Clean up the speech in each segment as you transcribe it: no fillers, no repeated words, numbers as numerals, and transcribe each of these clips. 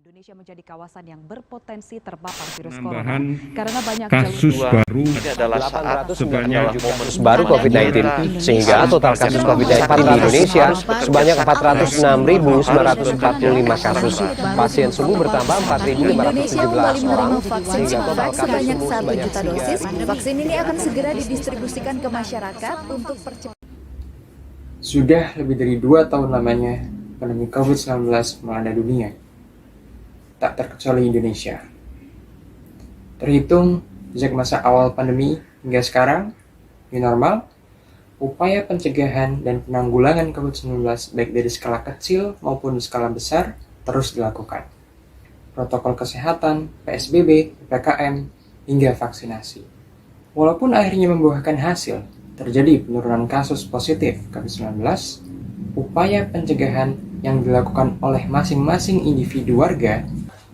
Indonesia menjadi kawasan yang berpotensi terpapar virus Penambahan corona karena banyak kasus jalur baru Ini adalah saat sebanyak kasus baru COVID-19, sehingga total kasus COVID-19 di Indonesia sebanyak 406.945 kasus. Pasien sembuh bertambah 4.517 orang, sehingga total kasus sebanyak sembuh 1 sebanyak juta dosis. Vaksin ini akan segera didistribusikan ke masyarakat untuk percepatan. Sudah lebih dari 2 tahun lamanya pandemi COVID-19 melanda dunia, tak terkecuali Indonesia. Terhitung sejak masa awal pandemi hingga sekarang, new normal, upaya pencegahan dan penanggulangan COVID-19 baik dari skala kecil maupun skala besar terus dilakukan. Protokol kesehatan, PSBB, PPKM, hingga vaksinasi. Walaupun akhirnya membuahkan hasil, terjadi penurunan kasus positif COVID-19, upaya pencegahan yang dilakukan oleh masing-masing individu warga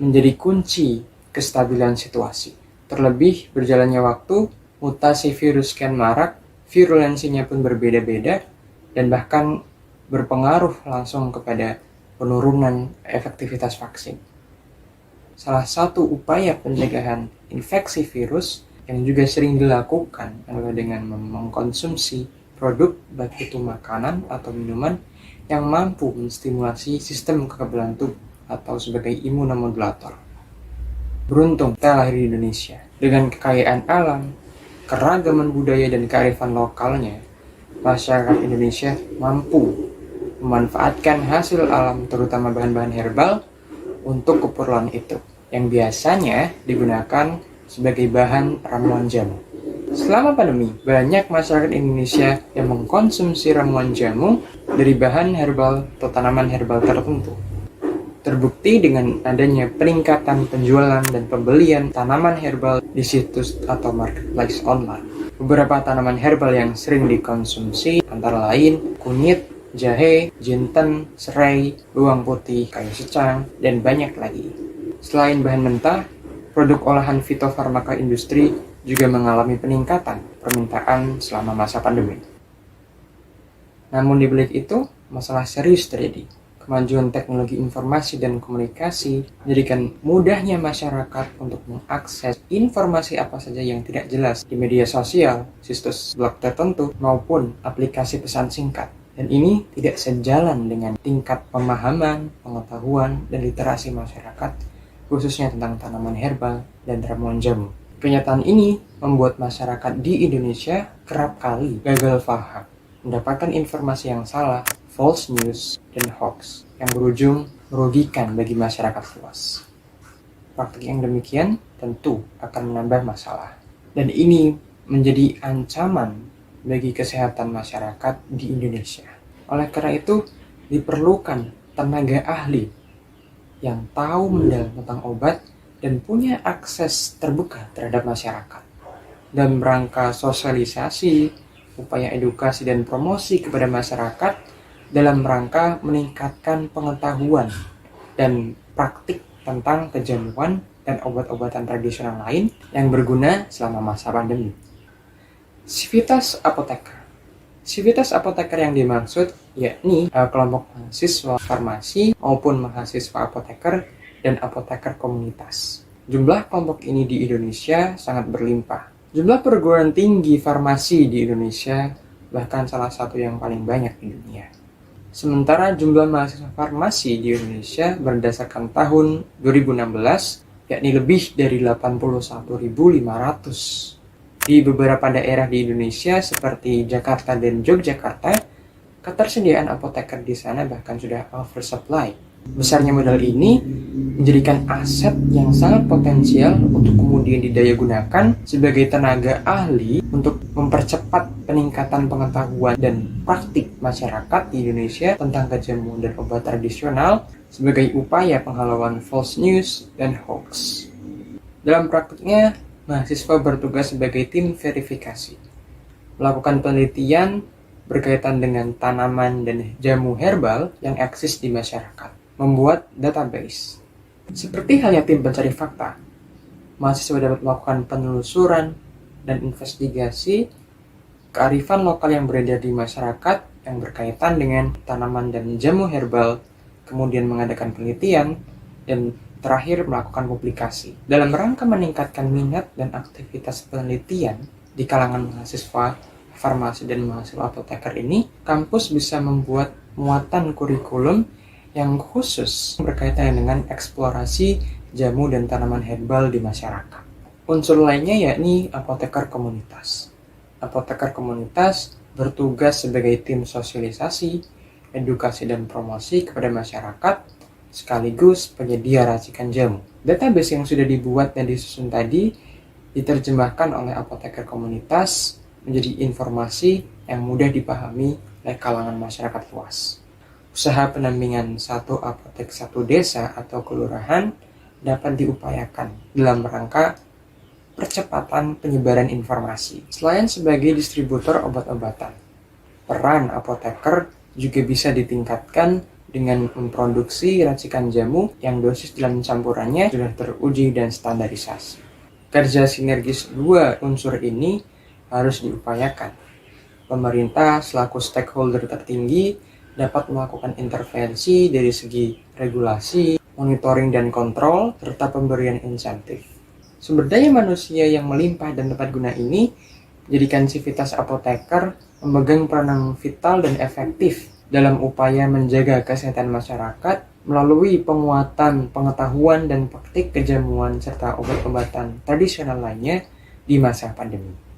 menjadi kunci kestabilan situasi. Terlebih berjalannya waktu, mutasi virus kian marak, virulensinya pun berbeda-beda, dan bahkan berpengaruh langsung kepada penurunan efektivitas vaksin. Salah satu upaya pencegahan infeksi virus yang juga sering dilakukan adalah dengan mengkonsumsi produk baik itu makanan atau minuman yang mampu menstimulasi sistem kekebalan tubuh atau sebagai imunomodulator. Beruntung kita lahir di Indonesia. Dengan kekayaan alam, keragaman budaya dan kearifan lokalnya, masyarakat Indonesia mampu memanfaatkan hasil alam terutama bahan-bahan herbal untuk keperluan itu, yang biasanya digunakan sebagai bahan ramuan jamu. Selama pandemi, banyak masyarakat Indonesia yang mengkonsumsi ramuan jamu dari bahan herbal atau tanaman herbal tertentu. Terbukti dengan adanya peningkatan penjualan dan pembelian tanaman herbal di situs atau marketplace online. Beberapa tanaman herbal yang sering dikonsumsi antara lain kunyit, jahe, jinten, serai, bawang putih, kayu secang, dan banyak lagi. Selain bahan mentah, produk olahan fitofarmaka industri juga mengalami peningkatan permintaan selama masa pandemi. Namun di balik itu, masalah serius terjadi. Kemajuan teknologi informasi dan komunikasi menjadikan mudahnya masyarakat untuk mengakses informasi apa saja yang tidak jelas di media sosial, situs blog tertentu, maupun aplikasi pesan singkat. Dan ini tidak sejalan dengan tingkat pemahaman, pengetahuan, dan literasi masyarakat, khususnya tentang tanaman herbal dan ramuan jamu. Kenyataan ini membuat masyarakat di Indonesia kerap kali gagal paham, mendapatkan informasi yang salah, false news, dan hoax yang berujung merugikan bagi masyarakat luas. Praktik yang demikian tentu akan menambah masalah, dan ini menjadi ancaman bagi kesehatan masyarakat di Indonesia. Oleh karena itu, diperlukan tenaga ahli yang tahu mendalam tentang obat dan punya akses terbuka terhadap masyarakat. Dalam rangka sosialisasi, upaya edukasi dan promosi kepada masyarakat dalam rangka meningkatkan pengetahuan dan praktik tentang kejamuan dan obat-obatan tradisional lain yang berguna selama masa pandemi. Sivitas Apoteker. Sivitas Apoteker yang dimaksud yakni kelompok mahasiswa farmasi maupun mahasiswa apoteker dan apoteker komunitas. Jumlah kelompok ini di Indonesia sangat berlimpah. Jumlah perguruan tinggi farmasi di Indonesia bahkan salah satu yang paling banyak di dunia. Sementara jumlah mahasiswa farmasi di Indonesia berdasarkan tahun 2016 yakni lebih dari 81.500. Di beberapa daerah di Indonesia seperti Jakarta dan Yogyakarta, ketersediaan apoteker di sana bahkan sudah oversupply. Besarnya modal ini menjadikan aset yang sangat potensial untuk kemudian didayagunakan sebagai tenaga ahli untuk mempercepat peningkatan pengetahuan dan praktik masyarakat di Indonesia tentang kejamuan dan obat tradisional sebagai upaya penghalauan false news dan hoax. Dalam praktiknya, mahasiswa bertugas sebagai tim verifikasi, melakukan penelitian berkaitan dengan tanaman dan jamu herbal yang eksis di masyarakat, membuat database. Seperti halnya tim pencari fakta, mahasiswa dapat melakukan penelusuran dan investigasi kearifan lokal yang beredar di masyarakat yang berkaitan dengan tanaman dan jamu herbal, kemudian mengadakan penelitian dan terakhir melakukan publikasi. Dalam rangka meningkatkan minat dan aktivitas penelitian di kalangan mahasiswa farmasi dan mahasiswa apoteker ini, kampus bisa membuat muatan kurikulum yang khusus berkaitan dengan eksplorasi jamu dan tanaman herbal di masyarakat. Unsur lainnya yakni apoteker komunitas. Apoteker komunitas bertugas sebagai tim sosialisasi, edukasi dan promosi kepada masyarakat, sekaligus penyedia racikan jamu. Database yang sudah dibuat dan disusun tadi diterjemahkan oleh apoteker komunitas menjadi informasi yang mudah dipahami oleh kalangan masyarakat luas. Usaha pendampingan satu apotek satu desa atau kelurahan dapat diupayakan dalam rangka percepatan penyebaran informasi. Selain sebagai distributor obat-obatan, peran apoteker juga bisa ditingkatkan dengan memproduksi racikan jamu yang dosis dalam campurannya sudah teruji dan standarisasi. Kerja sinergis dua unsur ini harus diupayakan. Pemerintah selaku stakeholder tertinggi dapat melakukan intervensi dari segi regulasi, monitoring dan kontrol, serta pemberian insentif. Sumber daya manusia yang melimpah dan tepat guna ini menjadikan Civitas Apoteker memegang peranan vital dan efektif dalam upaya menjaga kesehatan masyarakat melalui penguatan pengetahuan dan praktik kejamuan serta obat-obatan tradisional lainnya di masa pandemi.